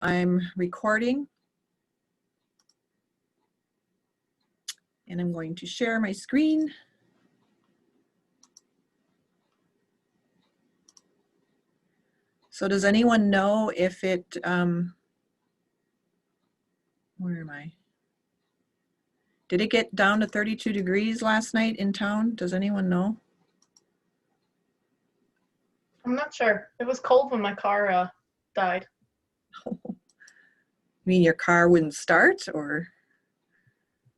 I'm recording and I'm going to share my screen. So does anyone know if it, where am I? Did it get down to 32 degrees last night in town? Does anyone know? I'm not sure. It was cold when my car died. You mean your car wouldn't start, or?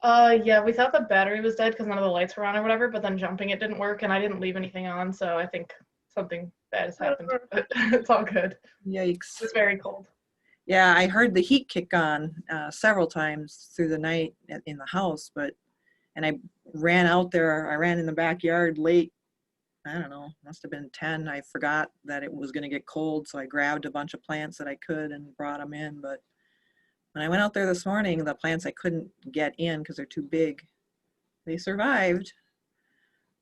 Yeah, we thought the battery was dead because none of the lights were on or whatever, but then jumping it didn't work and I didn't leave anything on, so I think something bad has happened. But it's all good. Yikes. It was very cold. Yeah, I heard the heat kick on several times through the night in the house, and I ran out there, I ran in the backyard late. I don't know, must have been 10. I forgot that it was going to get cold, so I grabbed a bunch of plants that I could and brought them in. But when I went out there this morning, the plants I couldn't get in because they're too big, they survived.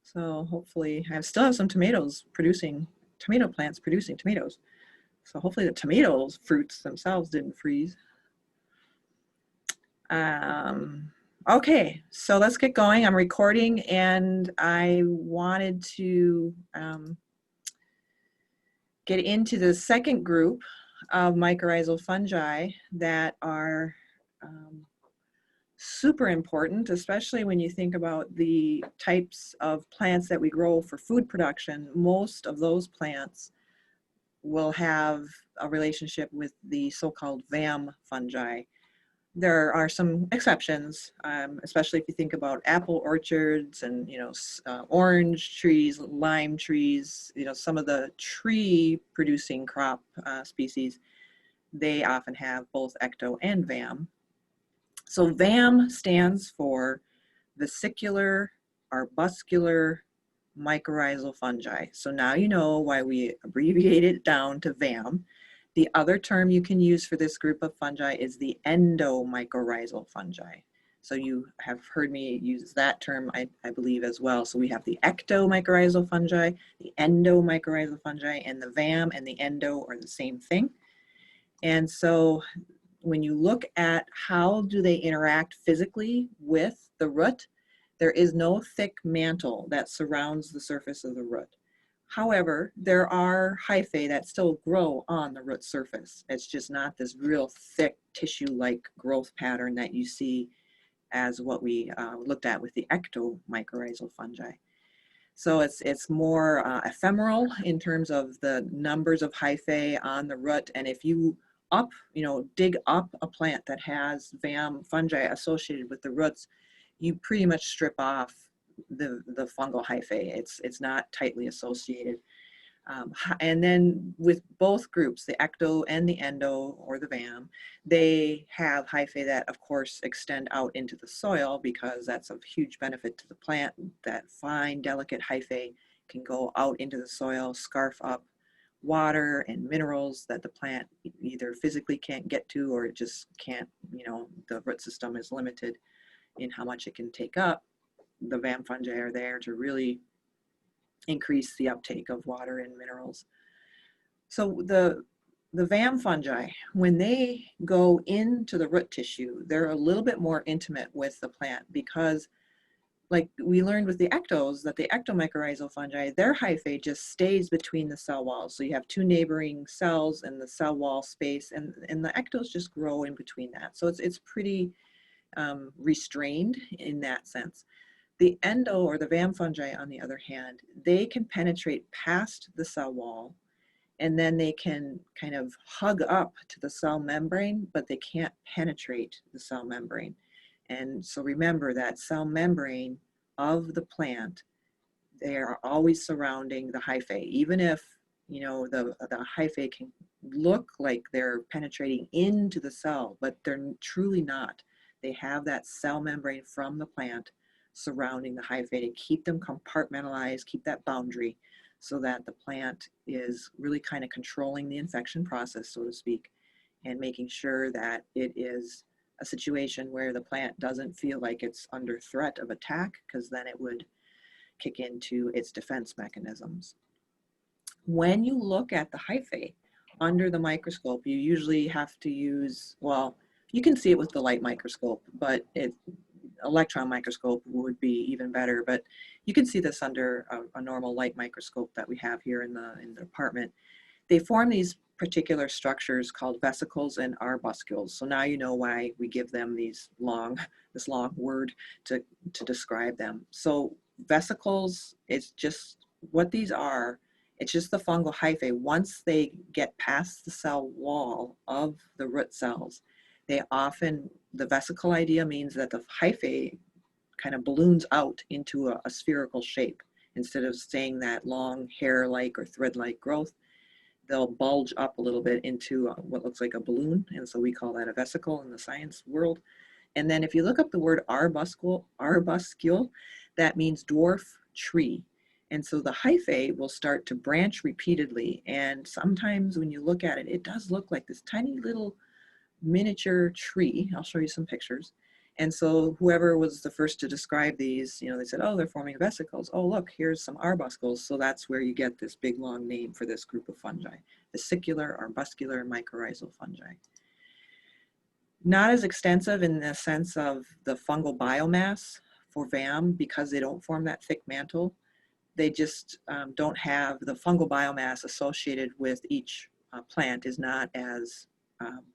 So hopefully, I still have some tomato plants producing tomatoes. So hopefully the tomatoes, fruits themselves didn't freeze. Okay, so let's get going. I'm recording and I wanted to get into the second group of mycorrhizal fungi that are super important, especially when you think about the types of plants that we grow for food production. Most of those plants will have a relationship with the so-called VAM fungi. There are some exceptions, especially if you think about apple orchards and orange trees, lime trees. Some of the tree-producing crop species, they often have both ecto and VAM. So VAM stands for vesicular arbuscular mycorrhizal fungi. So now you know why we abbreviate it down to VAM. The other term you can use for this group of fungi is the endomycorrhizal fungi. So you have heard me use that term, I believe, as well. So we have the ectomycorrhizal fungi, the endomycorrhizal fungi, and the VAM and the endo are the same thing. And so when you look at how do they interact physically with the root, there is no thick mantle that surrounds the surface of the root. However, there are hyphae that still grow on the root surface. It's just not this real thick tissue-like growth pattern that you see as what we looked at with the ectomycorrhizal fungi. So it's more ephemeral in terms of the numbers of hyphae on the root. And if you dig up a plant that has VAM fungi associated with the roots, you pretty much strip off the fungal hyphae. It's not tightly associated. And then with both groups, the ecto and the endo or the VAM, they have hyphae that of course extend out into the soil because that's of huge benefit to the plant. That fine, delicate hyphae can go out into the soil, scarf up water and minerals that the plant either physically can't get to or it just can't, the root system is limited in how much it can take up. The VAM fungi are there to really increase the uptake of water and minerals. So the VAM fungi, when they go into the root tissue, they're a little bit more intimate with the plant because, like we learned with the ectos, that the ectomycorrhizal fungi, their hyphae just stays between the cell walls. So you have two neighboring cells in the cell wall space, and the ectos just grow in between that. So it's pretty restrained in that sense. The endo or the VAM fungi, on the other hand, they can penetrate past the cell wall and then they can kind of hug up to the cell membrane, but they can't penetrate the cell membrane. And so remember that cell membrane of the plant, they are always surrounding the hyphae, even if the hyphae can look like they're penetrating into the cell, but they're truly not. They have that cell membrane from the plant surrounding the hyphae to keep them compartmentalized, keep that boundary, so that the plant is really kind of controlling the infection process, so to speak, and making sure that it is a situation where the plant doesn't feel like it's under threat of attack, because then it would kick into its defense mechanisms. When you look at the hyphae under the microscope, you usually have to use, well, you can see it with the light microscope, but electron microscope would be even better. But you can see this under a normal light microscope that we have here in the department. They form these particular structures called vesicles and arbuscules. So now you know why we give them this long word to describe them. So vesicles is just what these are. It's just the fungal hyphae. Once they get past the cell wall of the root cells, they often, the vesicle idea means that the hyphae kind of balloons out into a spherical shape. Instead of staying that long hair-like or thread-like growth, they'll bulge up a little bit into what looks like a balloon, and so we call that a vesicle in the science world. And then if you look up the word arbuscule, that means dwarf tree. And so the hyphae will start to branch repeatedly, and sometimes when you look at it, it does look like this tiny little miniature tree. I'll show you some pictures. And so whoever was the first to describe these, they said, oh, they're forming vesicles. Oh, look, here's some arbuscles. So that's where you get this big long name for this group of fungi, vesicular, arbuscular, mycorrhizal fungi. Not as extensive in the sense of the fungal biomass for VAM because they don't form that thick mantle. They just don't have the fungal biomass associated with each plant is not as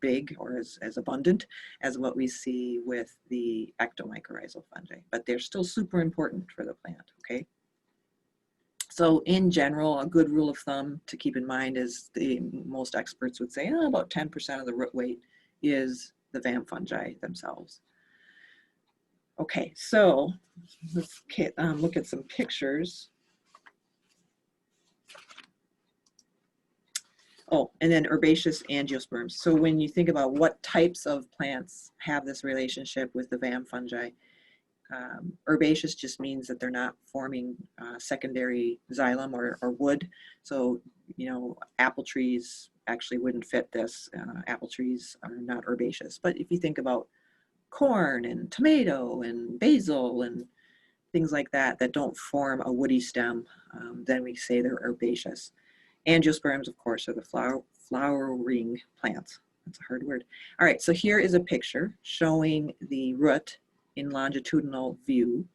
big or as abundant as what we see with the ectomycorrhizal fungi, but they're still super important for the plant, okay? So in general, a good rule of thumb to keep in mind is most experts would say about 10% of the root weight is the VAM fungi themselves. Okay, so let's look at some pictures. Oh, and then herbaceous angiosperms. So when you think about what types of plants have this relationship with the VAM fungi, herbaceous just means that they're not forming secondary xylem or wood. So, apple trees actually wouldn't fit this. Apple trees are not herbaceous. But if you think about corn and tomato and basil and things like that that don't form a woody stem, then we say they're herbaceous. Angiosperms, of course, are the flowering plants. That's a hard word. All right, so here is a picture showing the root in longitudinal view.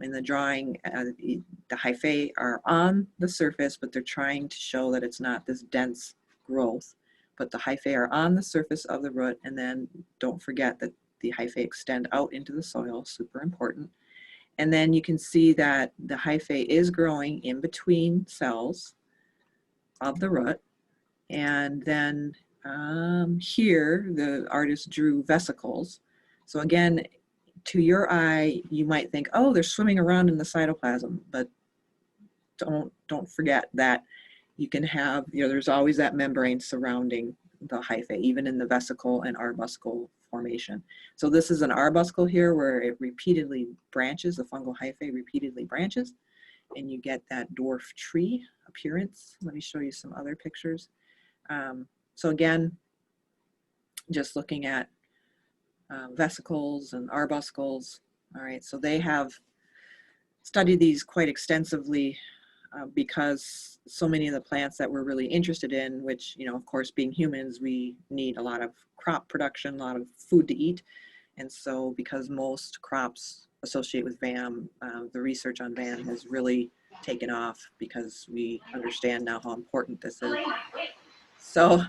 In the drawing, the hyphae are on the surface, but they're trying to show that it's not this dense growth. But the hyphae are on the surface of the root, and then don't forget that the hyphae extend out into the soil, super important. And then you can see that the hyphae is growing in between cells of the root. And then here, the artist drew vesicles. So again, to your eye, you might think, oh, they're swimming around in the cytoplasm, but don't forget that you can have, there's always that membrane surrounding the hyphae, even in the vesicle and arbuscle formation. So this is an arbuscle here where it repeatedly branches, the fungal hyphae repeatedly branches, and you get that dwarf tree appearance. Let me show you some other pictures. So again, just looking at vesicles and arbuscles. All right, so they have studied these quite extensively because so many of the plants that we're really interested in, which, of course, being humans, we need a lot of crop production, a lot of food to eat. And so because most crops associate with VAM, the research on VAM has really taken off because we understand now how important this is. So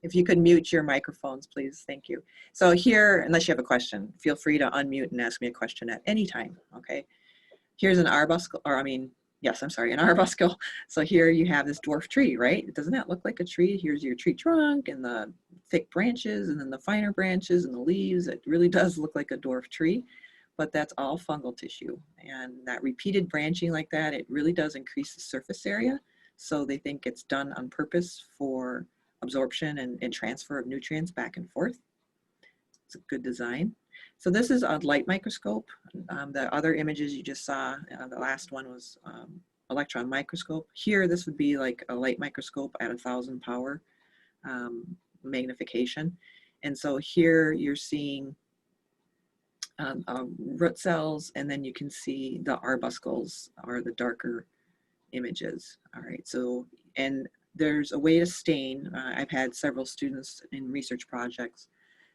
if you could mute your microphones, please, thank you. So here, unless you have a question, feel free to unmute and ask me a question at any time, okay? Here's an arbuscle, an arbuscle. So here you have this dwarf tree, right? Doesn't that look like a tree? Here's your tree trunk and the thick branches and then the finer branches and the leaves. It really does look like a dwarf tree, but that's all fungal tissue. And that repeated branching like that, it really does increase the surface area. So they think it's done on purpose for absorption and transfer of nutrients back and forth. It's a good design. So this is a light microscope. The other images you just saw, the last one was electron microscope. Here, this would be like a light microscope at 1,000 power magnification. And so here you're seeing root cells, and then you can see the arbuscles are the darker images. All right, so, and there's a way to stain. I've had several students in research projects.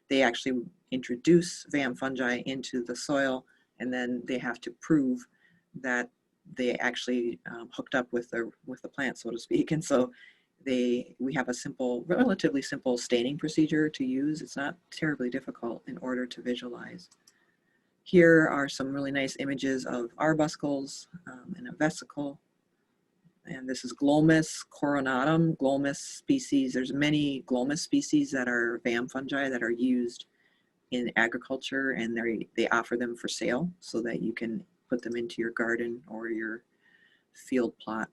They actually introduce VAM fungi into the soil, and then they have to prove that they actually hooked up with the plant, so to speak. And so we have a relatively simple staining procedure to use. It's not terribly difficult in order to visualize. Here are some really nice images of arbuscles and a vesicle. And this is Glomus coronatum, Glomus species. There's many Glomus species that are VAM fungi that are used in agriculture, and they offer them for sale so that you can put them into your garden or your field plot.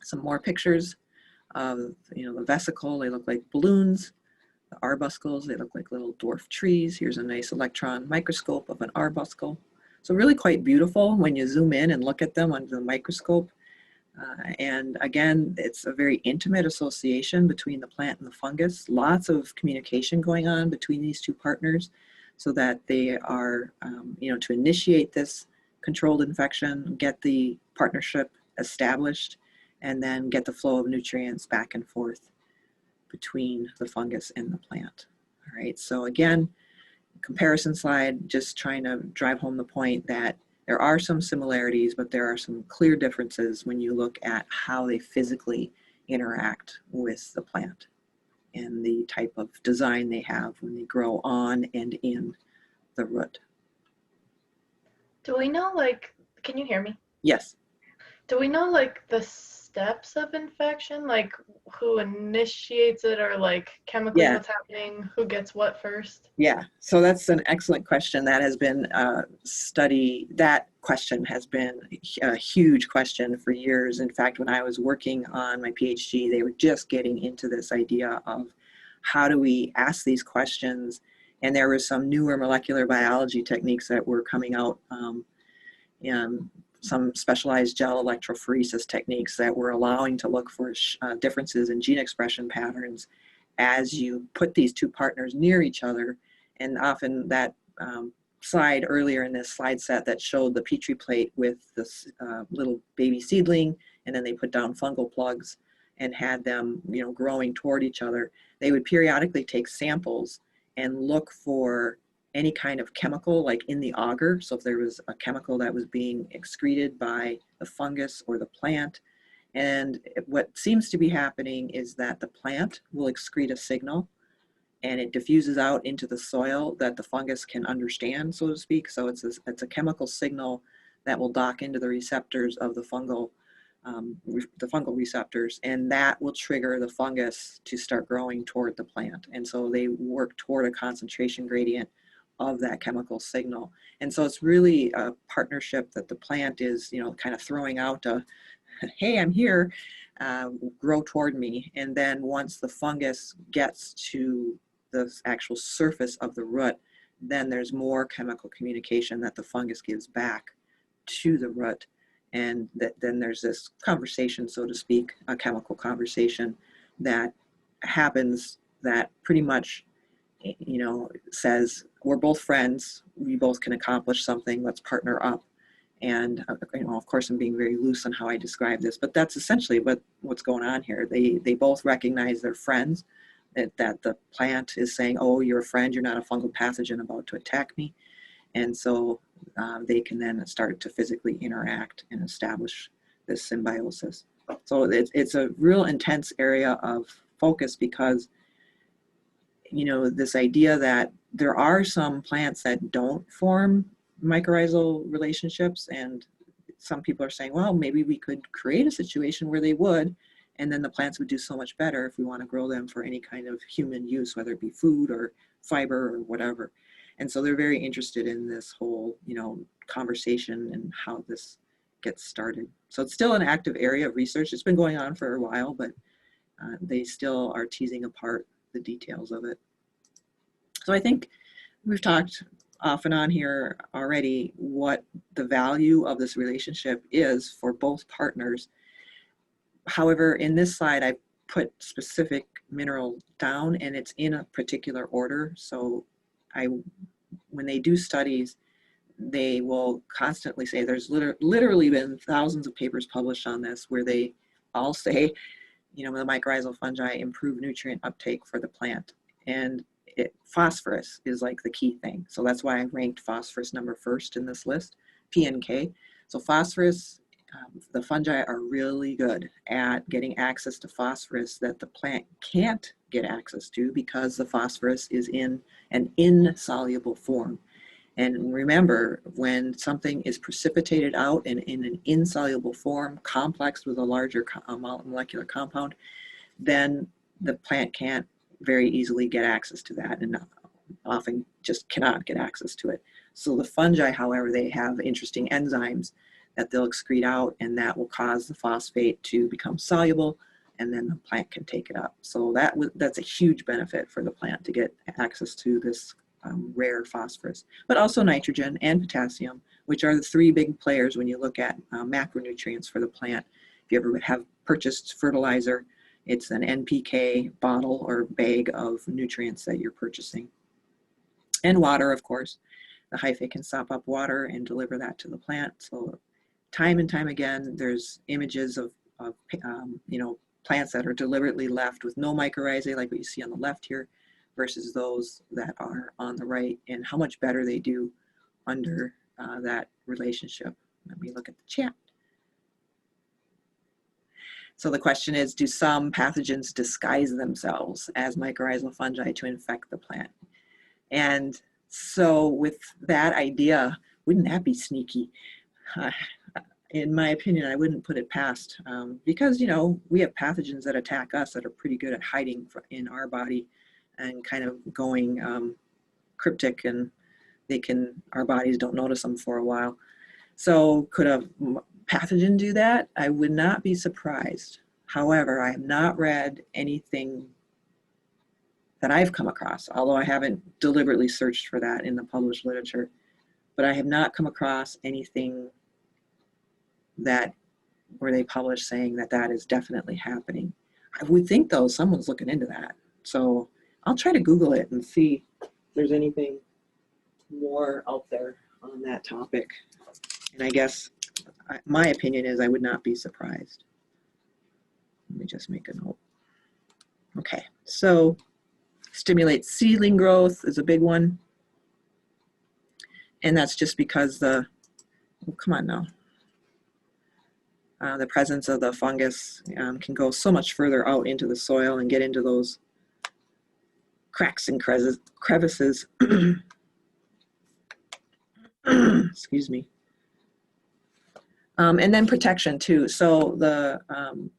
Some more pictures of the vesicle. They look like balloons. The arbuscles, they look like little dwarf trees. Here's a nice electron microscope of an arbuscle. So really quite beautiful when you zoom in and look at them under the microscope. And again, it's a very intimate association between the plant and the fungus. Lots of communication going on between these two partners so that they are, to initiate this controlled infection, get the partnership established, and then get the flow of nutrients back and forth between the fungus and the plant. All right, so again, comparison slide, just trying to drive home the point that there are some similarities, but there are some clear differences when you look at how they physically interact with the plant and the type of design they have when they grow on and in the root. Do we know, can you hear me? Yes. Do we know, the steps of infection? Like, who initiates it, or, chemically what's happening? Who gets what first? Yeah, so that's an excellent question. That has been that question has been a huge question for years. In fact, when I was working on my PhD, they were just getting into this idea of how do we ask these questions, and there were some newer molecular biology techniques that were coming out, and some specialized gel electrophoresis techniques that were allowing to look for differences in gene expression patterns as you put these two partners near each other. And often that slide earlier in this slide set that showed the Petri plate with this little baby seedling, and then they put down fungal plugs and had them growing toward each other. They would periodically take samples and look for any kind of chemical, like in the agar. So if there was a chemical that was being excreted by the fungus or the plant. And what seems to be happening is that the plant will excrete a signal, and it diffuses out into the soil that the fungus can understand, so to speak. So it's a chemical signal that will dock into the receptors of the fungal receptors, and that will trigger the fungus to start growing toward the plant. And so they work toward a concentration gradient of that chemical signal. And so it's really a partnership that the plant is, kind of throwing out hey, I'm here, grow toward me. And then once the fungus gets to the actual surface of the root, then there's more chemical communication that the fungus gives back to the root. And then there's this conversation, so to speak, a chemical conversation that happens that pretty much, says, we're both friends, we both can accomplish something, let's partner up. And of course, I'm being very loose on how I describe this, but that's essentially what's going on here. They both recognize they're friends, that the plant is saying, oh, you're a friend, you're not a fungal pathogen about to attack me. And so they can then start to physically interact and establish this symbiosis. So it's a real intense area of focus because, this idea that there are some plants that don't form mycorrhizal relationships, and some people are saying, well, maybe we could create a situation where they would, and then the plants would do so much better if we want to grow them for any kind of human use, whether it be food or fiber or whatever. And so they're very interested in this whole, conversation and how this gets started. So it's still an active area of research. It's been going on for a while, but they still are teasing apart the details of it. So I think we've talked off and on here already what the value of this relationship is for both partners. However, in this slide, I put specific mineral down, and it's in a particular order. So when they do studies, they will constantly say, there's literally been thousands of papers published on this where they all say, the mycorrhizal fungi improve nutrient uptake for the plant. And phosphorus is like the key thing. So that's why I ranked phosphorus number first in this list, P and K. So phosphorus, the fungi are really good at getting access to phosphorus that the plant can't get access to because the phosphorus is in an insoluble form. And remember, when something is precipitated out and in an insoluble form, complex with a larger molecular compound, then the plant can't very easily get access to that, and often just cannot get access to it. So the fungi, however, they have interesting enzymes that they'll excrete out, and that will cause the phosphate to become soluble, and then the plant can take it up. So that's a huge benefit for the plant to get access to this rare phosphorus, but also nitrogen and potassium, which are the three big players when you look at macronutrients for the plant. If you ever have purchased fertilizer, it's an NPK bottle or bag of nutrients that you're purchasing. And water, of course. The hyphae can sop up water and deliver that to the plant. So time and time again, there's images of plants that are deliberately left with no mycorrhizae, like what you see on the left here, versus those that are on the right, and how much better they do under that relationship. Let me look at the chat. So the question is, do some pathogens disguise themselves as mycorrhizal fungi to infect the plant? And so with that idea, wouldn't that be sneaky? In my opinion, I wouldn't put it past, because, we have pathogens that attack us that are pretty good at hiding in our body and kind of going cryptic, and our bodies don't notice them for a while. So could a pathogen do that? I would not be surprised. However, I have not read anything that I've come across, although I haven't deliberately searched for that in the published literature, but I have not come across anything where they publish saying that is definitely happening. I would think, though, someone's looking into that. So I'll try to Google it and see if there's anything more out there on that topic. And I guess my opinion is I would not be surprised. Let me just make a note. Okay, so stimulate seedling growth is a big one. And that's just because the presence of the fungus can go so much further out into the soil and get into those cracks and crevices. Excuse me. And then protection too. So the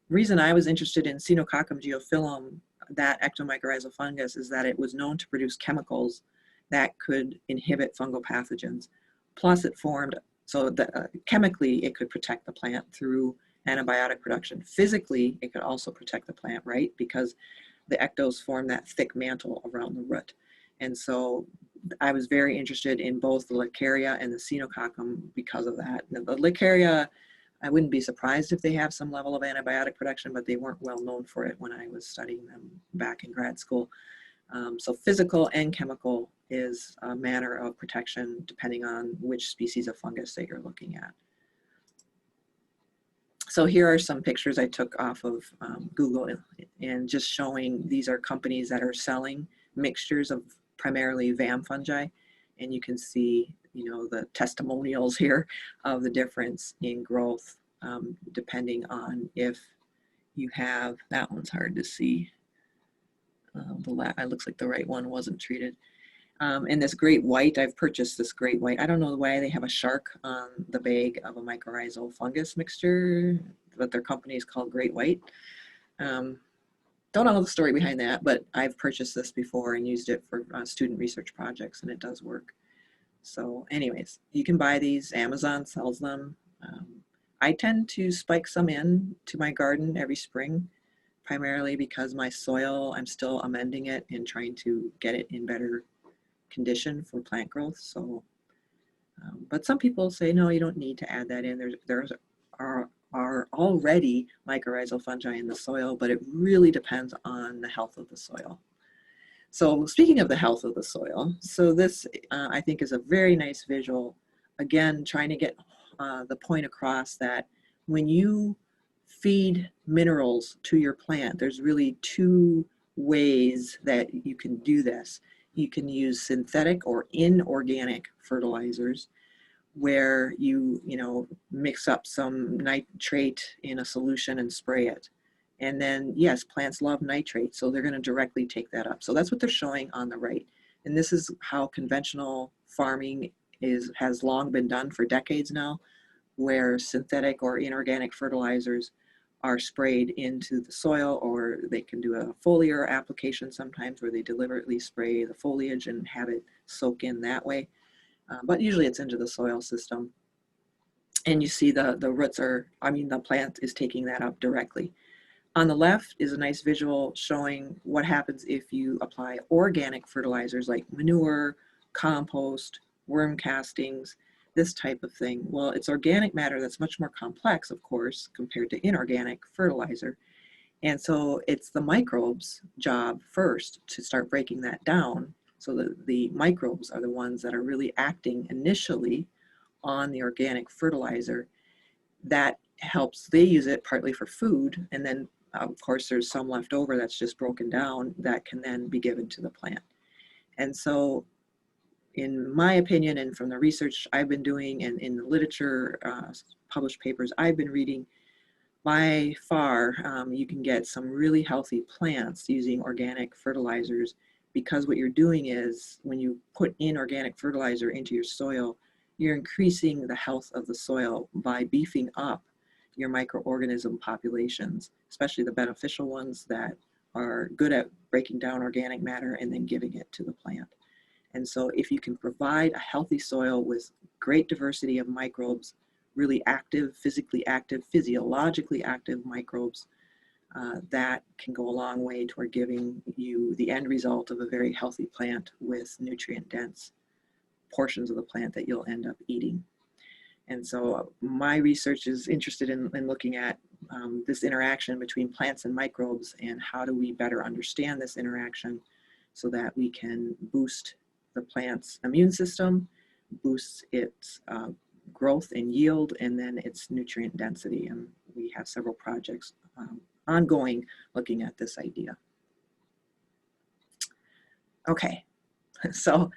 reason I was interested in Cenococcum geophyllum, that ectomycorrhizal fungus, is that it was known to produce chemicals that could inhibit fungal pathogens. Plus it formed, so that chemically it could protect the plant through antibiotic production. Physically, it could also protect the plant, right? Because the ectos form that thick mantle around the root. And so I was very interested in both the Lacaria and the Cenococcum because of that. Now, the Lacaria, I wouldn't be surprised if they have some level of antibiotic production, but they weren't well known for it when I was studying them back in grad school. So physical and chemical is a manner of protection depending on which species of fungus that you're looking at. So here are some pictures I took off of Google, and just showing these are companies that are selling mixtures of primarily VAM fungi, and you can see, the testimonials here of the difference in growth depending on if you have, that one's hard to see. It looks like the right one wasn't treated. And this great white, I've purchased this great white. I don't know why they have a shark on the bag of a mycorrhizal fungus mixture, but their company is called Great White. Don't know the story behind that, but I've purchased this before and used it for student research projects, and it does work. So anyways, you can buy these. Amazon sells them. I tend to spike some in to my garden every spring, primarily because my soil, I'm still amending it and trying to get it in better condition for plant growth. So, but some people say, no, you don't need to add that in. There are already mycorrhizal fungi in the soil, but it really depends on the health of the soil. So speaking of the health of the soil, so this I think is a very nice visual, again, trying to get the point across that when you feed minerals to your plant, there's really two ways that you can do this. You can use synthetic or inorganic fertilizers, where you mix up some nitrate in a solution and spray it. And then, yes, plants love nitrate, so they're going to directly take that up. So that's what they're showing on the right. And this is how conventional farming has long been done for decades now, where synthetic or inorganic fertilizers are sprayed into the soil, or they can do a foliar application sometimes where they deliberately spray the foliage and have it soak in that way. But usually it's into the soil system. And you see the roots the plant is taking that up directly. On the left is a nice visual showing what happens if you apply organic fertilizers like manure, compost, worm castings, this type of thing. Well, it's organic matter that's much more complex, of course, compared to inorganic fertilizer. And so it's the microbes' job first to start breaking that down. So the microbes are the ones that are really acting initially on the organic fertilizer. That helps, they use it partly for food, and then of course there's some left over that's just broken down that can then be given to the plant. And so in my opinion, and from the research I've been doing and in the literature, published papers I've been reading, by far, you can get some really healthy plants using organic fertilizers, because what you're doing is when you put inorganic fertilizer into your soil, you're increasing the health of the soil by beefing up your microorganism populations, especially the beneficial ones that are good at breaking down organic matter and then giving it to the plant. And so if you can provide a healthy soil with great diversity of microbes, really active, physically active, physiologically active microbes, that can go a long way toward giving you the end result of a very healthy plant with nutrient-dense portions of the plant that you'll end up eating. And so my research is interested in looking at this interaction between plants and microbes, and how do we better understand this interaction so that we can boost the plant's immune system, boost its growth and yield, and then its nutrient density. And we have several projects ongoing looking at this idea. Okay, so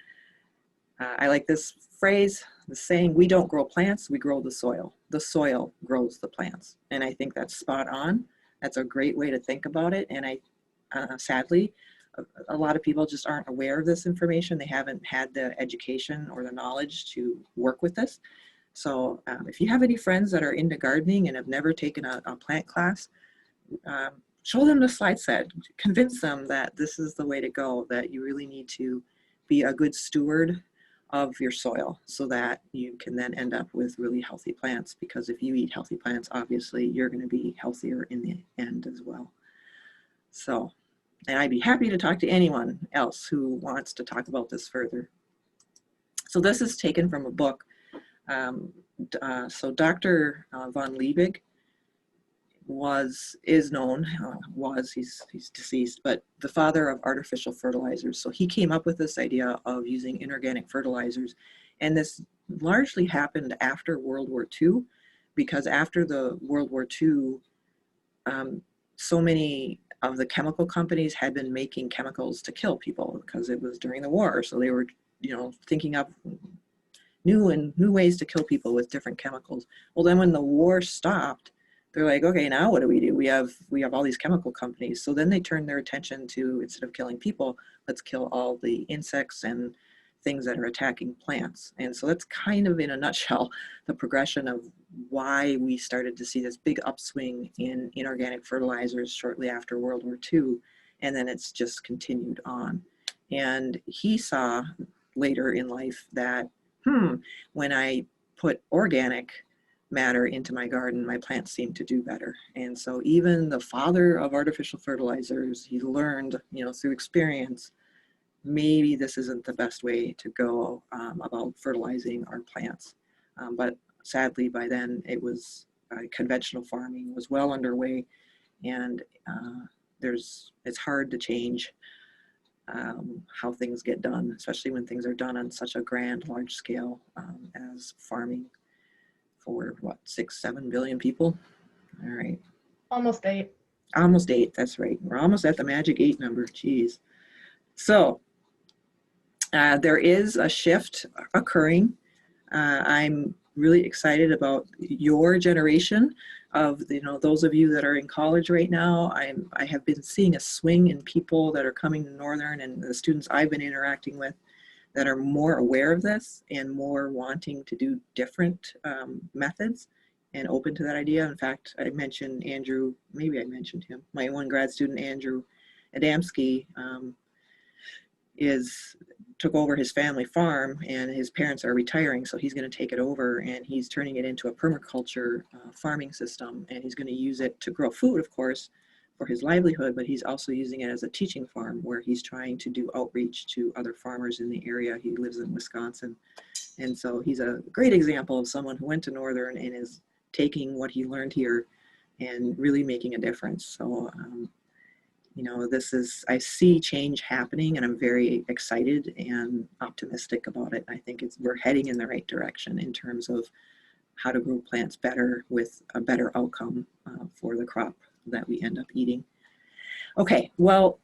I like this phrase, the saying, we don't grow plants, we grow the soil. The soil grows the plants. And I think that's spot on. That's a great way to think about it. And sadly, a lot of people just aren't aware of this information. They haven't had the education or the knowledge to work with this. So if you have any friends that are into gardening and have never taken a plant class, show them the slide set. Convince them that this is the way to go, that you really need to be a good steward of your soil so that you can then end up with really healthy plants. Because if you eat healthy plants, obviously you're going to be healthier in the end as well. So, and I'd be happy to talk to anyone else who wants to talk about this further. So this is taken from a book. So Dr. von Liebig he's deceased, but the father of artificial fertilizers. So he came up with this idea of using inorganic fertilizers. And this largely happened after World War II, because after the World War II, so many of the chemical companies had been making chemicals to kill people because it was during the war. So they were, thinking up new ways to kill people with different chemicals. Well, then when the war stopped, they're like, okay, now what do? We have all these chemical companies. So then they turned their attention to, instead of killing people, let's kill all the insects and things that are attacking plants. And so that's kind of, in a nutshell, the progression of why we started to see this big upswing in inorganic fertilizers shortly after World War II. And then it's just continued on. And he saw later in life that, when I put organic matter into my garden, my plants seem to do better. And so even the father of artificial fertilizers, he learned, through experience, maybe this isn't the best way to go about fertilizing our plants. But sadly, by then it was conventional farming was well underway, and it's hard to change how things get done, especially when things are done on such a grand, large scale as farming for 6-7 billion people. All right. Almost 8. Almost 8, that's right. We're almost at the magic 8 number, geez. So there is a shift occurring. I'm really excited about your generation of, those of you that are in college right now. I have been seeing a swing in people that are coming to Northern, and the students I've been interacting with that are more aware of this and more wanting to do different methods and open to that idea. In fact, I mentioned Andrew, maybe I mentioned him, my one grad student, Andrew Adamski, took over his family farm, and his parents are retiring, so he's going to take it over, and he's turning it into a permaculture farming system, and he's going to use it to grow food, of course, for his livelihood, but he's also using it as a teaching farm where he's trying to do outreach to other farmers in the area. He lives in Wisconsin, and so he's a great example of someone who went to Northern and is taking what he learned here and really making a difference. So I see change happening, and I'm very excited and optimistic about it. I think we're heading in the right direction in terms of how to grow plants better with a better outcome for the crop that we end up eating. Okay, well,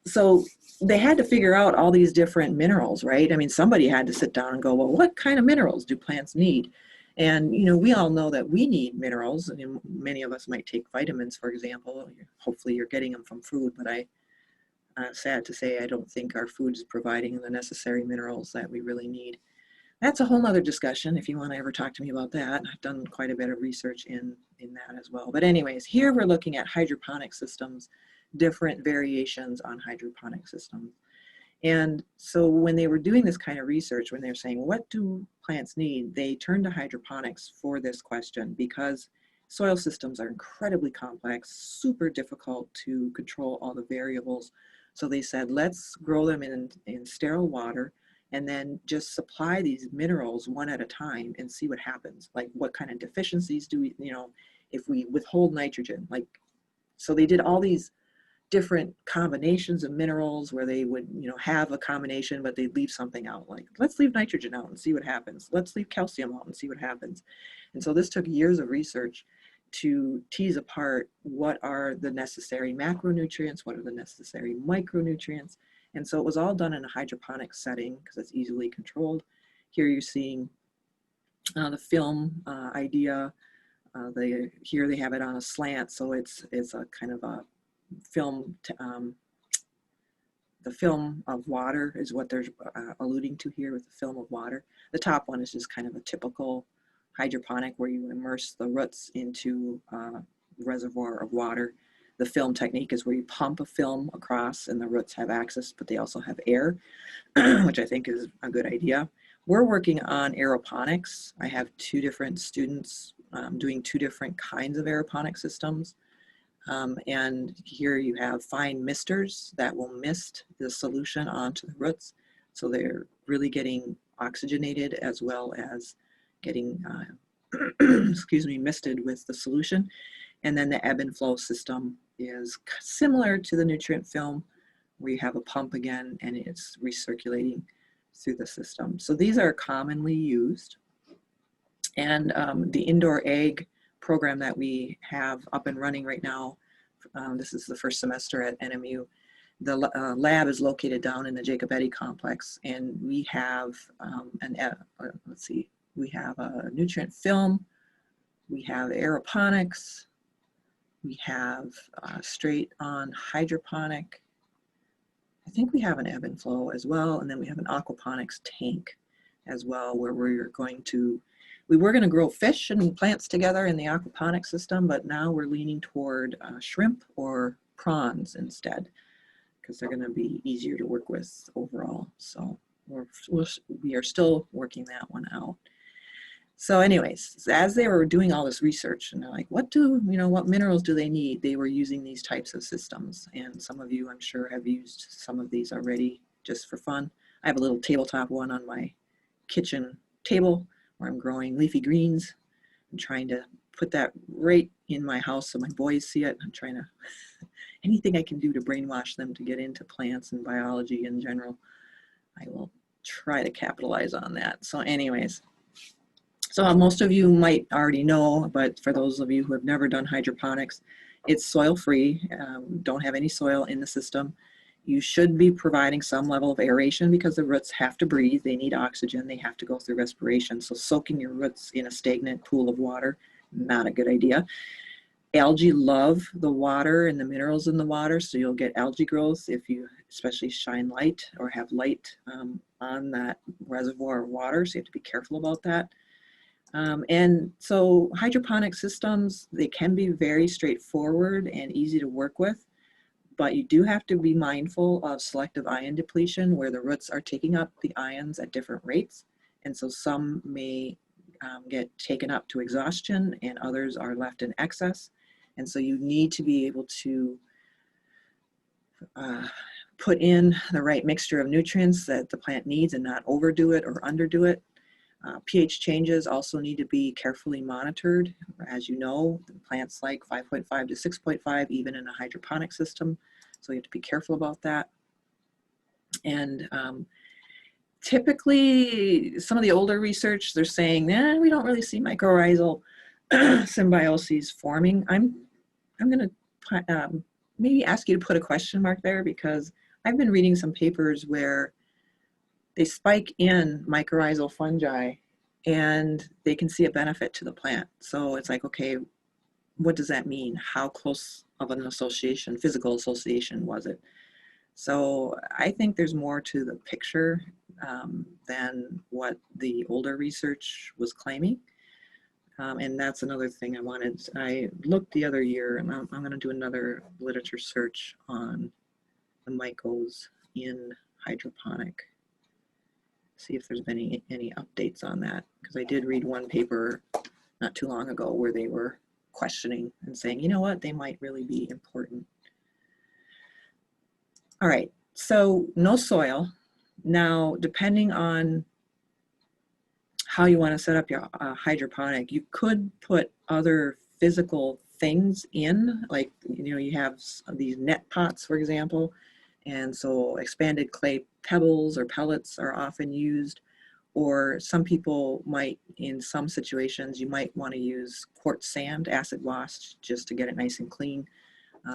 so they had to figure out all these different minerals, right? I mean, somebody had to sit down and go, well, what kind of minerals do plants need? And, we all know that we need minerals. I mean, many of us might take vitamins, for example. Hopefully you're getting them from food, but sad to say, I don't think our food is providing the necessary minerals that we really need. That's a whole nother discussion if you want to ever talk to me about that. I've done quite a bit of research in that as well. But anyways, here we're looking at hydroponic systems, different variations on hydroponic systems. And so when they were doing this kind of research, when they're saying, what do plants need? They turned to hydroponics for this question because soil systems are incredibly complex, super difficult to control all the variables. So they said, let's grow them in sterile water and then just supply these minerals one at a time and see what happens. Like what kind of deficiencies do we, if we withhold nitrogen, so they did all these different combinations of minerals where they would, have a combination, but they'd leave something out. Like, let's leave nitrogen out and see what happens. Let's leave calcium out and see what happens. And so this took years of research to tease apart what are the necessary macronutrients, what are the necessary micronutrients. And so it was all done in a hydroponic setting because it's easily controlled. Here you're seeing the film idea. Here they have it on a slant, so it's a kind of a film. The film of water is what they're alluding to here with the film of water. The top one is just kind of a typical hydroponic where you immerse the roots into a reservoir of water. The film technique is where you pump a film across and the roots have access, but they also have air, which I think is a good idea. We're working on aeroponics. I have 2 different students doing 2 different kinds of aeroponic systems. And here you have fine misters that will mist the solution onto the roots. So they're really getting oxygenated as well as getting, misted with the solution. And then the ebb and flow system is similar to the nutrient film, where you have a pump again and it's recirculating through the system. So these are commonly used. And the indoor ag program that we have up and running right now, this is the first semester at NMU. The lab is located down in the Jacobetti complex, and we have we have a nutrient film, we have aeroponics, we have straight on hydroponic. I think we have an ebb and flow as well, and then we have an aquaponics tank as well, where we were going to grow fish and plants together in the aquaponic system, but now we're leaning toward shrimp or prawns instead, because they're going to be easier to work with overall. So we are still working that one out. So anyways, as they were doing all this research, and they're like, what minerals do they need? They were using these types of systems. And some of you, I'm sure, have used some of these already just for fun. I have a little tabletop one on my kitchen table where I'm growing leafy greens. I'm trying to put that right in my house so my boys see it. I'm trying to, anything I can do to brainwash them to get into plants and biology in general, I will try to capitalize on that. So anyways, So most of you might already know, but for those of you who have never done hydroponics, it's soil free, don't have any soil in the system. You should be providing some level of aeration because the roots have to breathe, they need oxygen, they have to go through respiration. So soaking your roots in a stagnant pool of water, not a good idea. Algae love the water and the minerals in the water, so you'll get algae growth if you especially shine light or have light on that reservoir of water, so you have to be careful about that. And so hydroponic systems, they can be very straightforward and easy to work with, but you do have to be mindful of selective ion depletion where the roots are taking up the ions at different rates. And so some may get taken up to exhaustion and others are left in excess. And so you need to be able to put in the right mixture of nutrients that the plant needs and not overdo it or underdo it. pH changes also need to be carefully monitored. As you know, plants like 5.5 to 6.5, even in a hydroponic system. So you have to be careful about that. And typically, some of the older research, they're saying, we don't really see mycorrhizal symbioses forming. I'm going to maybe ask you to put a question mark there, because I've been reading some papers where they spike in mycorrhizal fungi and they can see a benefit to the plant. So it's like, okay, what does that mean? How close of an association, physical association was it? So I think there's more to the picture than what the older research was claiming. And that's another thing I looked the other year, and I'm going to do another literature search on the mycos in hydroponic. See if there's been any updates on that, because I did read one paper not too long ago where they were questioning and saying, you know what, they might really be important. All right, so no soil. Now, depending on how you want to set up your hydroponic, you could put other physical things in, like, you have these net pots, for example, and so expanded clay pebbles or pellets are often used, or some people might, in some situations, you might want to use quartz sand, acid washed, just to get it nice and clean.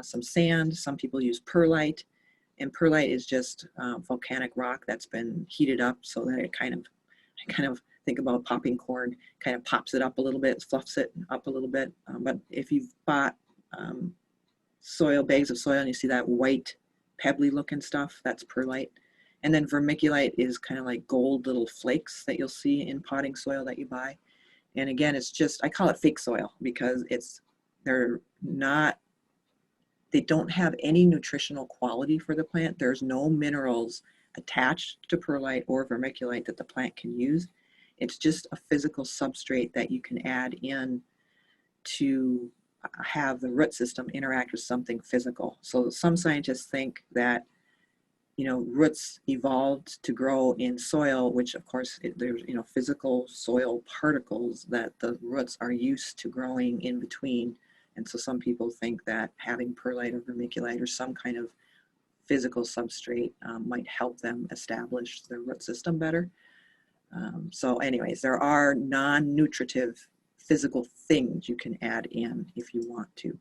Some sand, some people use perlite, and perlite is just volcanic rock that's been heated up so that it kind of think about popping corn, kind of pops it up a little bit, fluffs it up a little bit. But if you've bought bags of soil and you see that white pebbly looking stuff, that's perlite. And then vermiculite is kind of like gold little flakes that you'll see in potting soil that you buy. And again, it's just, I call it fake soil because they don't have any nutritional quality for the plant. There's no minerals attached to perlite or vermiculite that the plant can use. It's just a physical substrate that you can add in to have the root system interact with something physical. So some scientists think that, roots evolved to grow in soil, which of course there's, physical soil particles that the roots are used to growing in between. And so some people think that having perlite or vermiculite or some kind of physical substrate might help them establish their root system better. So anyways, there are non-nutritive physical things you can add in if you want to.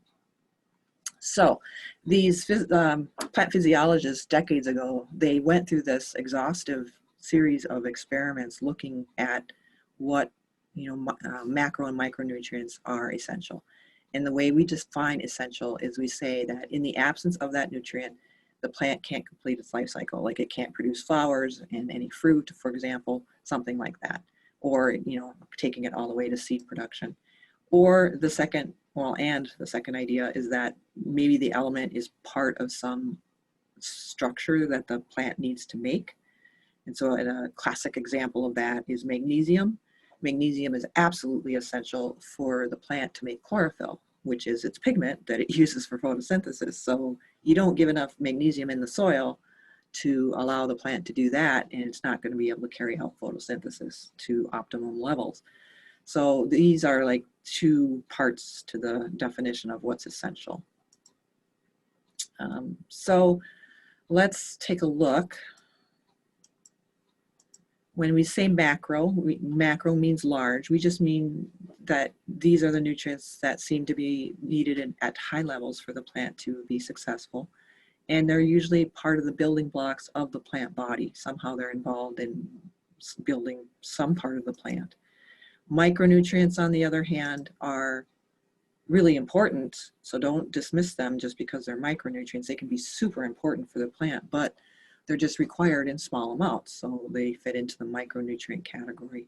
So these plant physiologists decades ago, they went through this exhaustive series of experiments looking at what macro and micronutrients are essential. And the way we define essential is we say that in the absence of that nutrient, the plant can't complete its life cycle. Like it can't produce flowers and any fruit, for example, something like that. Or, taking it all the way to seed production. Or the second idea is that maybe the element is part of some structure that the plant needs to make. And so a classic example of that is magnesium. Magnesium is absolutely essential for the plant to make chlorophyll, which is its pigment that it uses for photosynthesis. So you don't give enough magnesium in the soil to allow the plant to do that, and it's not going to be able to carry out photosynthesis to optimum levels. So these are like two parts to the definition of what's essential. So let's take a look When we say macro, macro means large. We just mean that these are the nutrients that seem to be needed at high levels for the plant to be successful. And they're usually part of the building blocks of the plant body. Somehow they're involved in building some part of the plant. Micronutrients, on the other hand, are really important, so don't dismiss them just because they're micronutrients. They can be super important for the plant, but they're just required in small amounts, so they fit into the micronutrient category.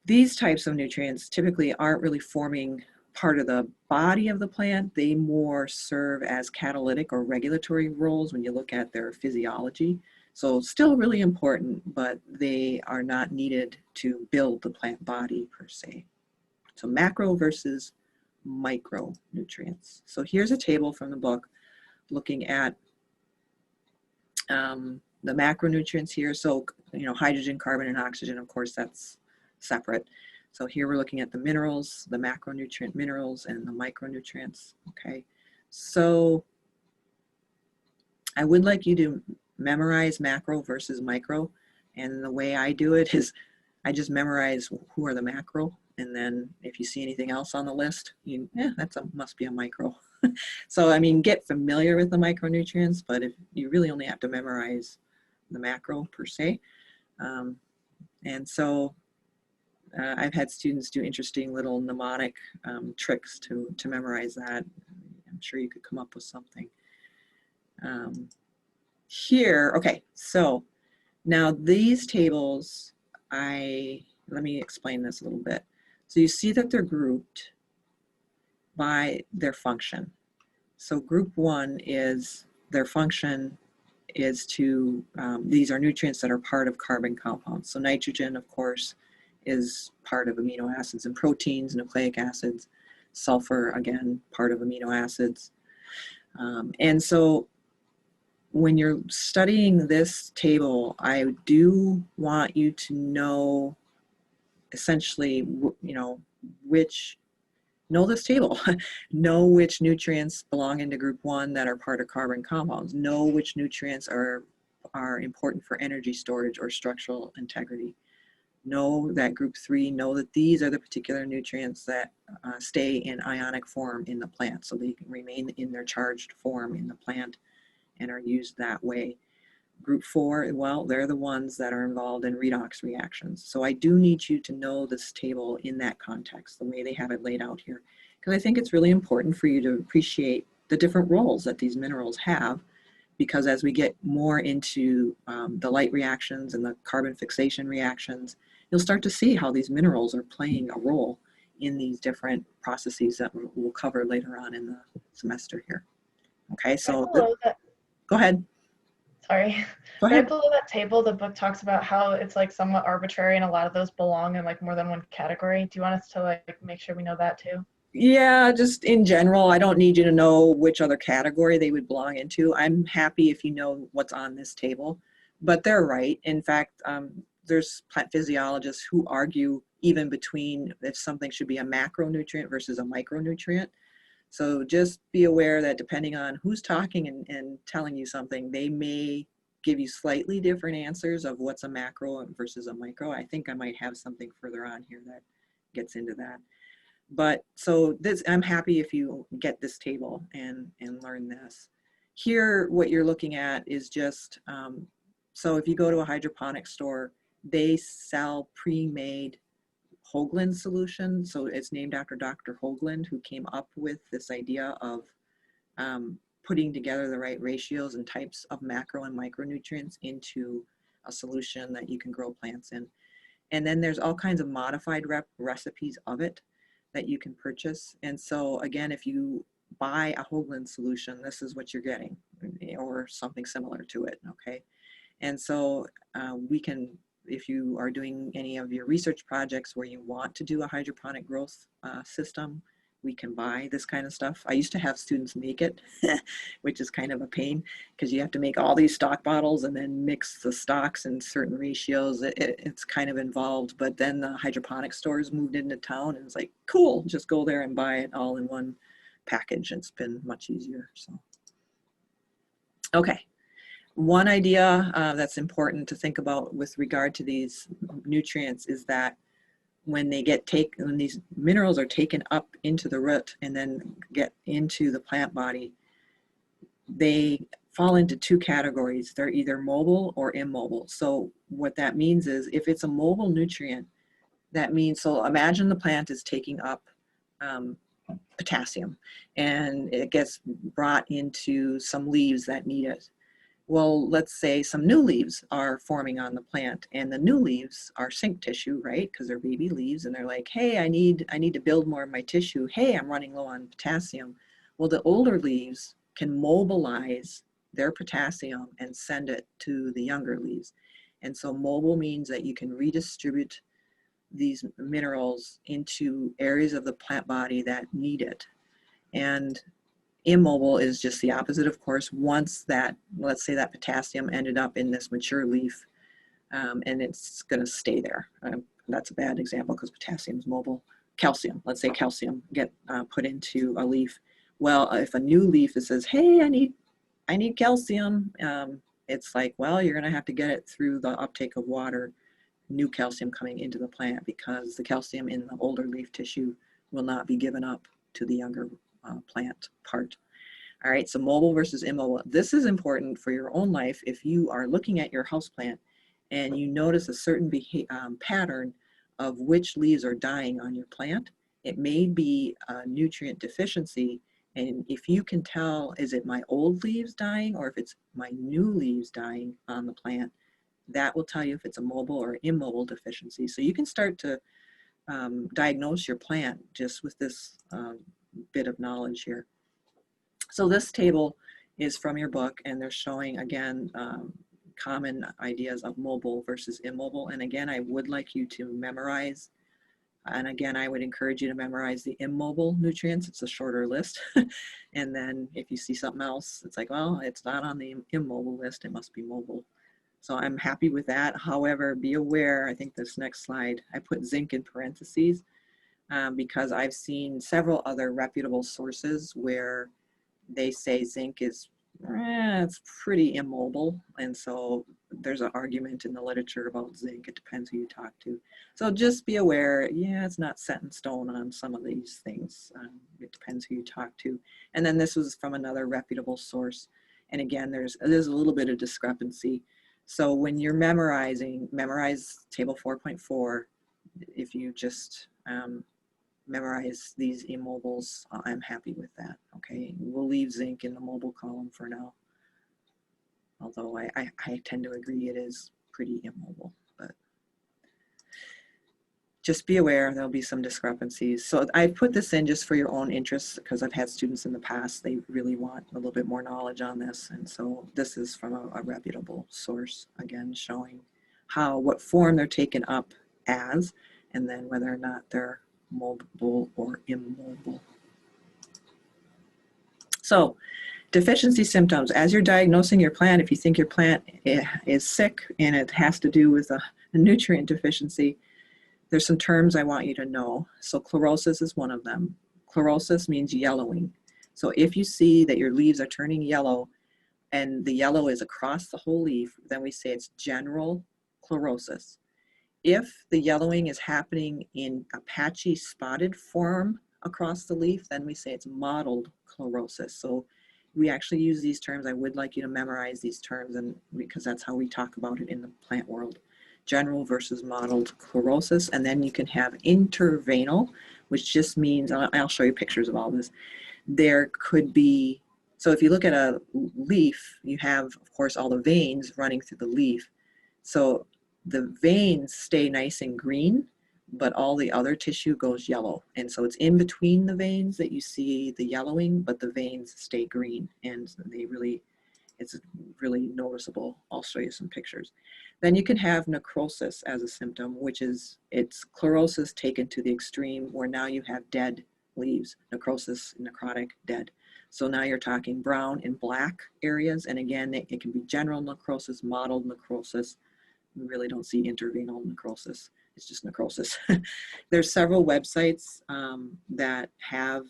These types of nutrients typically aren't really forming part of the body of the plant. They more serve as catalytic or regulatory roles when you look at their physiology. So still really important, but they are not needed to build the plant body per se. So macro versus micronutrients. So here's a table from the book looking at the macronutrients here. So, you know, hydrogen, carbon, and oxygen, of course, that's separate. So here we're looking at the minerals, the macronutrient minerals, and the micronutrients, okay? So I would like you to memorize macro versus micro. And the way I do it is I just memorize who are the macro. And then if you see anything else on the list, must be a micro. So, I mean, get familiar with the micronutrients, but if you really only have to memorize the macro per se. And so I've had students do interesting little mnemonic tricks to memorize that. I'm sure you could come up with something. Here, okay, so now these tables, let me explain this a little bit. So you see that they're grouped by their function. So group one is, their function is to, these are nutrients that are part of carbon compounds. So nitrogen, of course, is part of amino acids and proteins, nucleic acids. Sulfur, again, part of amino acids. And so when you're studying this table, I do want you to know essentially, you know, know this table. Know which nutrients belong into group one that are part of carbon compounds. Know which nutrients are important for energy storage or structural integrity. Know that group three, know that these are the particular nutrients that stay in ionic form in the plant, so they can remain in their charged form in the plant and are used that way. Group four, well, they're the ones that are involved in redox reactions. So I do need you to know this table in that context, the way they have it laid out here, because I think it's really important for you to appreciate the different roles that these minerals have, because as we get more into the light reactions and the carbon fixation reactions, you'll start to see how these minerals are playing a role in these different processes that we'll cover later on in the semester here. Okay, so go ahead. Sorry. Go ahead. Right below that table, the book talks about how it's like somewhat arbitrary and a lot of those belong in like more than one category. Do you want us to like make sure we know that too? Yeah, just in general, I don't need you to know which other category they would belong into. I'm happy if you know what's on this table, but they're right. In fact, there's plant physiologists who argue even between if something should be a macronutrient versus a micronutrient. So just be aware that depending on who's talking and telling you something, they may give you slightly different answers of what's a macro versus a micro. I think I might have something further on here that gets into that. But so this, I'm happy if you get this table and learn this. Here, what you're looking at is just, so if you go to a hydroponic store, they sell pre-made Hoagland solution. So it's named after Dr. Hoagland, who came up with this idea of putting together the right ratios and types of macro and micronutrients into a solution that you can grow plants in. And then there's all kinds of modified recipes of it that you can purchase. And so again, if you buy a Hoagland solution, this is what you're getting, or something similar to it, okay? And so we can, if you are doing any of your research projects where you want to do a hydroponic growth system, we can buy this kind of stuff. I used to have students make it, which is kind of a pain because you have to make all these stock bottles and then mix the stocks in certain ratios. It's kind of involved, but then the hydroponic stores moved into town and it's like, cool, just go there and buy it all in one package. It's been much easier, so. Okay, One idea that's important to think about with regard to these nutrients is that when these minerals are taken up into the root and then get into the plant body, they fall into two categories. They're either mobile or immobile. So what that means is if it's a mobile nutrient, that means, so imagine the plant is taking up potassium and it gets brought into some leaves that need it. Well, let's say some new leaves are forming on the plant, and the new leaves are sink tissue, right? Because they're baby leaves, and they're like, hey, I need to build more of my tissue. Hey, I'm running low on potassium. Well, the older leaves can mobilize their potassium and send it to the younger leaves. And so mobile means that you can redistribute these minerals into areas of the plant body that need it. And immobile is just the opposite, of course. Once that, let's say that potassium ended up in this mature leaf, and it's going to stay there. That's a bad example because potassium is mobile. Calcium, let's say calcium get put into a leaf. Well, if a new leaf that says, hey, I need calcium, it's like, well, you're going to have to get it through the uptake of water, new calcium coming into the plant, because the calcium in the older leaf tissue will not be given up to the younger plant part. All right, so mobile versus immobile. This is important for your own life. If you are looking at your houseplant and you notice a certain pattern of which leaves are dying on your plant, it may be a nutrient deficiency. And if you can tell, is it my old leaves dying or if it's my new leaves dying on the plant, that will tell you if it's a mobile or immobile deficiency. So you can start to diagnose your plant just with this bit of knowledge here. So this table is from your book, and they're showing, again, common ideas of mobile versus immobile. And again, I would like you to memorize, and again, I would encourage you to memorize the immobile nutrients. It's a shorter list. And then if you see something else, it's like, well, it's not on the immobile list, it must be mobile. So I'm happy with that. However, be aware, I think this next slide, I put zinc in parentheses because I've seen several other reputable sources where they say zinc is, it's pretty immobile. And so there's an argument in the literature about zinc. It depends who you talk to. So just be aware, yeah, it's not set in stone on some of these things. It depends who you talk to. And then this was from another reputable source. And again, there's a little bit of discrepancy. So when you're memorizing, memorize table 4.4. If you just memorize these immobiles, I'm happy with that. Okay, we'll leave zinc in the mobile column for now. Although I tend to agree it is pretty immobile, but just be aware there'll be some discrepancies. So I put this in just for your own interest because I've had students in the past, they really want a little bit more knowledge on this. And so this is from a reputable source, again, showing what form they're taken up as, and then whether or not they're mobile or immobile. So deficiency symptoms, as you're diagnosing your plant, if you think your plant is sick and it has to do with a nutrient deficiency, there's some terms I want you to know. So chlorosis is one of them. Chlorosis means yellowing. So if you see that your leaves are turning yellow and the yellow is across the whole leaf, then we say it's general chlorosis. If the yellowing is happening in a patchy spotted form across the leaf, then we say it's mottled chlorosis. So we actually use these terms. I would like you to memorize these terms, and because that's how we talk about it in the plant world. General versus mottled chlorosis. And then you can have interveinal, which just means, I'll show you pictures of all this. There could be, so if you look at a leaf, you have, of course, all the veins running through the leaf. So the veins stay nice and green, but all the other tissue goes yellow. And so it's in between the veins that you see the yellowing, but the veins stay green, and it's really noticeable. I'll show you some pictures. Then you can have necrosis as a symptom, which is, it's chlorosis taken to the extreme where now you have dead leaves, necrosis, necrotic, dead. So now you're talking brown and black areas. And again, it can be general necrosis, mottled necrosis. We really don't see interveinal necrosis. It's just necrosis. There's several websites that have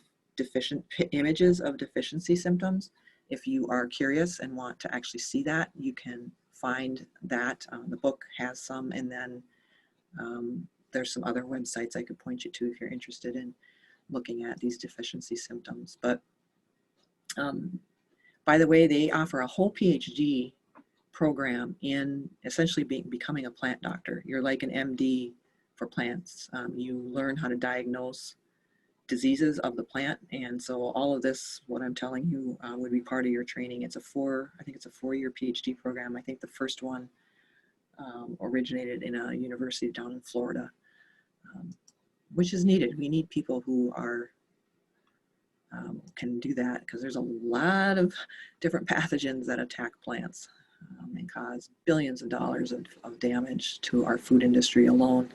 images of deficiency symptoms. if you are curious and want to actually see that, you can find that. The book has some, and then there's some other websites I could point you to if you're interested in looking at these deficiency symptoms. But by the way, they offer a whole PhD program in essentially becoming a plant doctor. You're like an MD for plants. You learn how to diagnose diseases of the plant, and so all of this, what I'm telling you, would be part of your training. I think it's a 4-year PhD program. I think the first one originated in a university down in Florida, which is needed. We need people who are can do that, because there's a lot of different pathogens that attack plants and cause billions of dollars of damage to our food industry alone.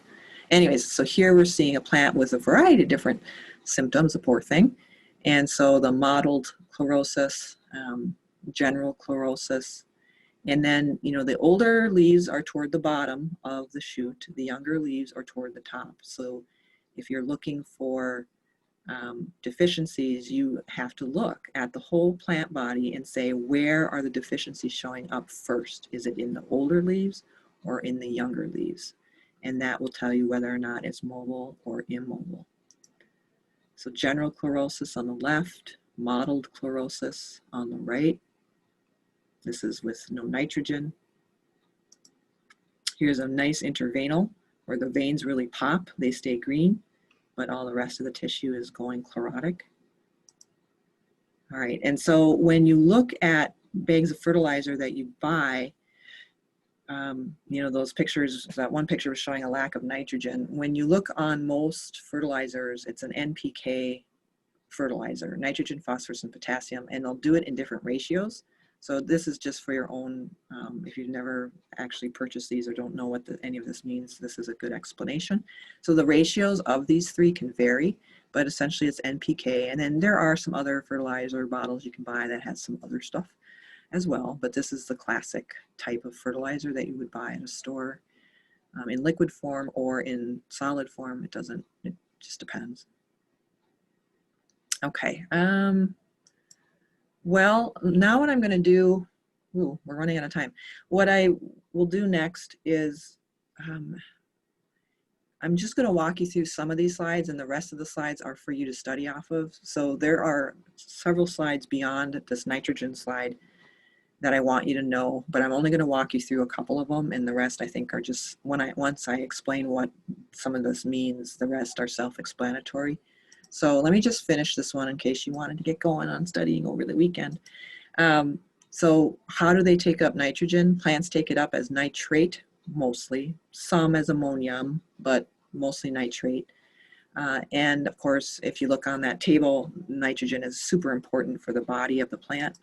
Anyways, so here we're seeing a plant with a variety of different symptoms, a poor thing. And so the mottled chlorosis, general chlorosis, and then, you know, the older leaves are toward the bottom of the shoot, the younger leaves are toward the top. So if you're looking for deficiencies, you have to look at the whole plant body and say, where are the deficiencies showing up first? Is it in the older leaves or in the younger leaves? And that will tell you whether or not it's mobile or immobile. So general chlorosis on the left, mottled chlorosis on the right. This is with no nitrogen. Here's a nice intervenal where the veins really pop, they stay green, but all the rest of the tissue is going chlorotic. All right, and so when you look at bags of fertilizer that you buy, you know, those pictures, that one picture was showing a lack of nitrogen. When you look on most fertilizers, it's an NPK fertilizer, nitrogen, phosphorus, and potassium, and they'll do it in different ratios. So this is just for your own, if you've never actually purchased these or don't know what any of this means, this is a good explanation. So the ratios of these three can vary, but essentially it's NPK. And then there are some other fertilizer bottles you can buy that has some other stuff as well, but this is the classic type of fertilizer that you would buy in a store in liquid form or in solid form. It just depends. Okay. Well, now what I'm going to do, we're running out of time. What I will do next is I'm just going to walk you through some of these slides, and the rest of the slides are for you to study off of. So there are several slides beyond this nitrogen slide that I want you to know, but I'm only going to walk you through a couple of them, and the rest I think are just, once I explain what some of this means, the rest are self-explanatory. So let me just finish this one in case you wanted to get going on studying over the weekend. So how do they take up nitrogen? Plants take it up as nitrate, mostly, some as ammonium, but mostly nitrate. And of course, if you look on that table, nitrogen is super important for the body of the plant.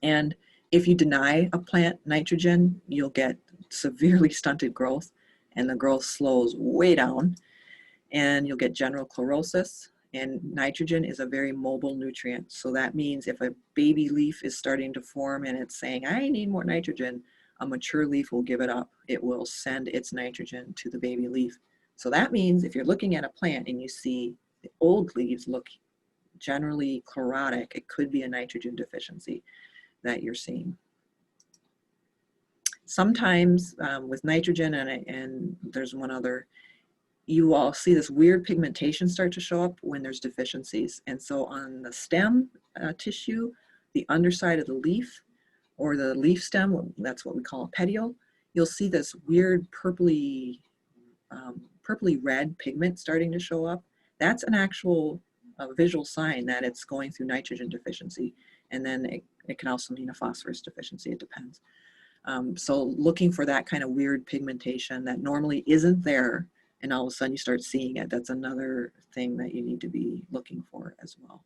And if you deny a plant nitrogen, you'll get severely stunted growth, and the growth slows way down, and you'll get general chlorosis. And nitrogen is a very mobile nutrient. So that means if a baby leaf is starting to form and it's saying, I need more nitrogen, a mature leaf will give it up. It will send its nitrogen to the baby leaf. So that means if you're looking at a plant and you see the old leaves look generally chlorotic, it could be a nitrogen deficiency that you're seeing. Sometimes with nitrogen, and there's one other, you all see this weird pigmentation start to show up when there's deficiencies. And so on the stem tissue, the underside of the leaf, or the leaf stem, that's what we call a petiole, you'll see this weird purpley red pigment starting to show up. That's an actual visual sign that it's going through nitrogen deficiency. And then it can also mean a phosphorus deficiency, it depends. So looking for that kind of weird pigmentation that normally isn't there, and all of a sudden you start seeing it, that's another thing that you need to be looking for as well.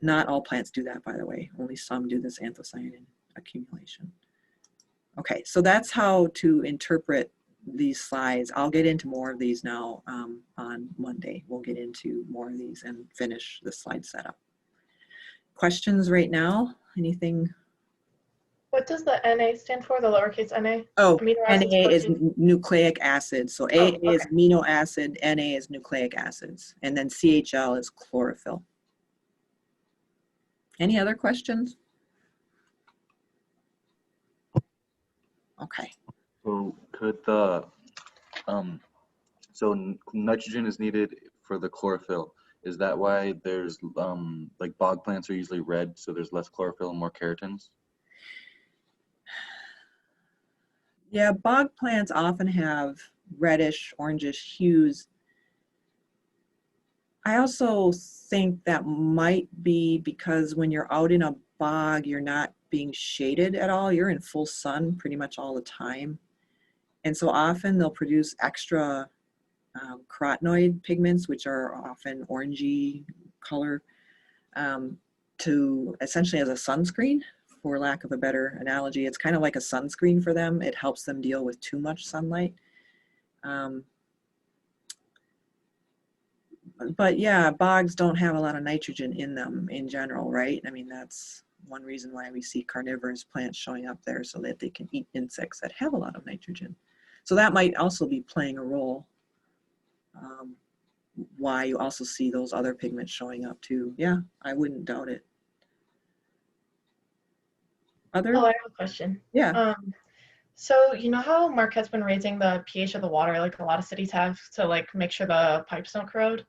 Not all plants do that, by the way. Only some do this anthocyanin accumulation. Okay, so that's how to interpret these slides. I'll get into more of these now on Monday. We'll get into more of these and finish the slide setup. Questions right now? Anything? What does the Na stand for, the lowercase na? Oh, Amino Na acids, is proteins? nucleic acid. So A is amino acid, Na is nucleic acids, and then CHL is chlorophyll. Any other questions? Okay. So could the um nitrogen is needed for the chlorophyll. Is that why there's like bog plants are usually red, so there's less chlorophyll and more keratins? Yeah, bog plants often have reddish, orangish hues. I also think that might be because when you're out in a bog, you're not being shaded at all. You're in full sun pretty much all the time. And so often they'll produce extra carotenoid pigments, which are often orangey color, um, to essentially as a sunscreen, for lack of a better analogy. It's kind of like a sunscreen for them. It helps them deal with too much sunlight. But yeah, bogs don't have a lot of nitrogen in them in general, right? I mean, that's one reason why we see carnivorous plants showing up there, so that they can eat insects that have a lot of nitrogen. So that might also be playing a role. Why you also see those other pigments showing up too. Yeah, I wouldn't doubt it. Other? Oh, I have a question. Yeah. So you know how Marquette's been raising the pH of the water, like a lot of cities have, to like make sure the pipes don't corrode?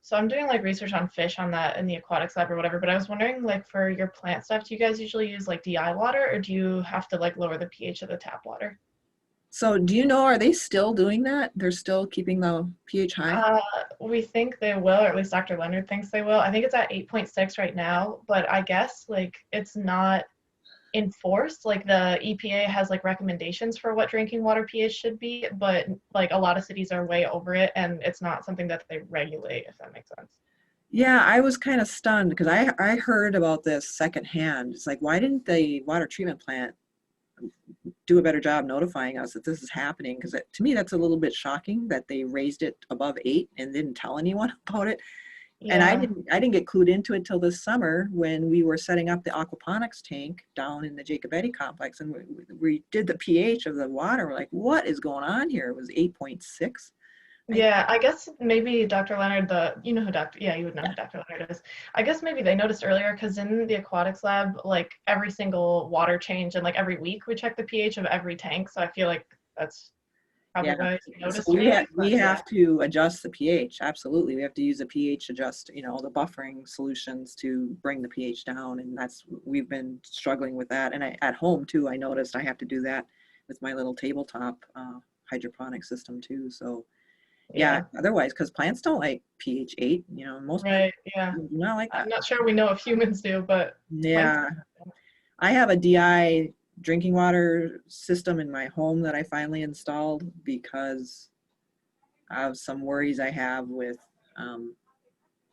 So I'm doing like research on fish on that in the aquatics lab or whatever, but I was wondering, like, for your plant stuff, do you guys usually use like DI water, or do you have to like lower the pH of the tap water? So do you know, are they still doing that? They're still keeping the pH high? We think they will, or at least Dr. Leonard thinks they will. I think it's at 8.6 right now, but I guess like it's not enforced. Like the EPA has like recommendations for what drinking water pH should be, but like a lot of cities are way over it, and it's not something that they regulate, if that makes sense. Yeah, I was kind of stunned because I heard about this secondhand. It's like, why didn't the water treatment plant do a better job notifying us that this is happening? Because to me, that's a little bit shocking that they raised it above 8 and didn't tell anyone about it. And Yeah. I didn't get clued into it till this summer when we were setting up the aquaponics tank down in the Jacobetti complex, and we did the pH of the water. We're like, what is going on here? It was 8.6. Yeah, I guess maybe Dr. Leonard, you know who Dr. Yeah, you would know who Dr. Leonard is. I guess maybe they noticed earlier because in the aquatics lab, like every single water change and like every week we check the pH of every tank. So I feel like that's probably Yeah. why you So noticed maybe. we But yeah. have to adjust the pH. Absolutely. We have to use a pH adjust, the buffering solutions to bring the pH down. And we've been struggling with that. And at home too, I noticed I have to do that with my little tabletop hydroponic system too. So yeah, Yeah. otherwise, because plants don't like pH 8, most plants Right. Yeah. do not like I'm that. not sure we know if humans do, but plants. Yeah. I have a DI drinking water system in my home that I finally installed because of some worries I have with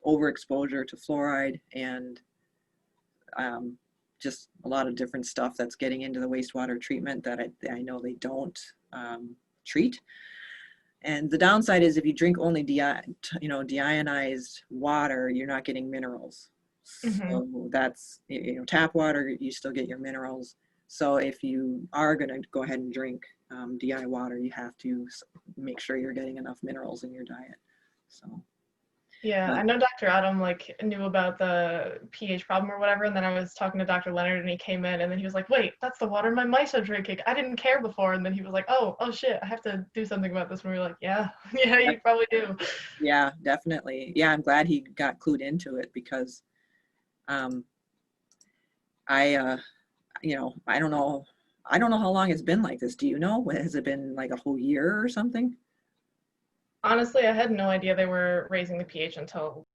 overexposure to fluoride and just a lot of different stuff that's getting into the wastewater treatment that I know they don't treat. And the downside is if you drink only deionized water, you're not getting minerals. Hmm. So that's, tap water, you still get your minerals. So if you are going to go ahead and drink DI water, you have to make sure you're getting enough minerals in your diet. So, Yeah, but I know Dr. Adam like knew about the pH problem or whatever, and then I was talking to Dr. Leonard and he came in and then he was like, "Wait, that's the water my mice are drinking. I didn't care before." And then he was like, "Oh shit, I have to do something about this." And we were like, "Yeah, yeah, you probably do." yeah, definitely. Yeah, I'm glad he got clued into it because um, I, I don't know. I don't know how long it's been like this. Do you know? Has it been like a whole year or something? Honestly, I had no idea they were raising the pH until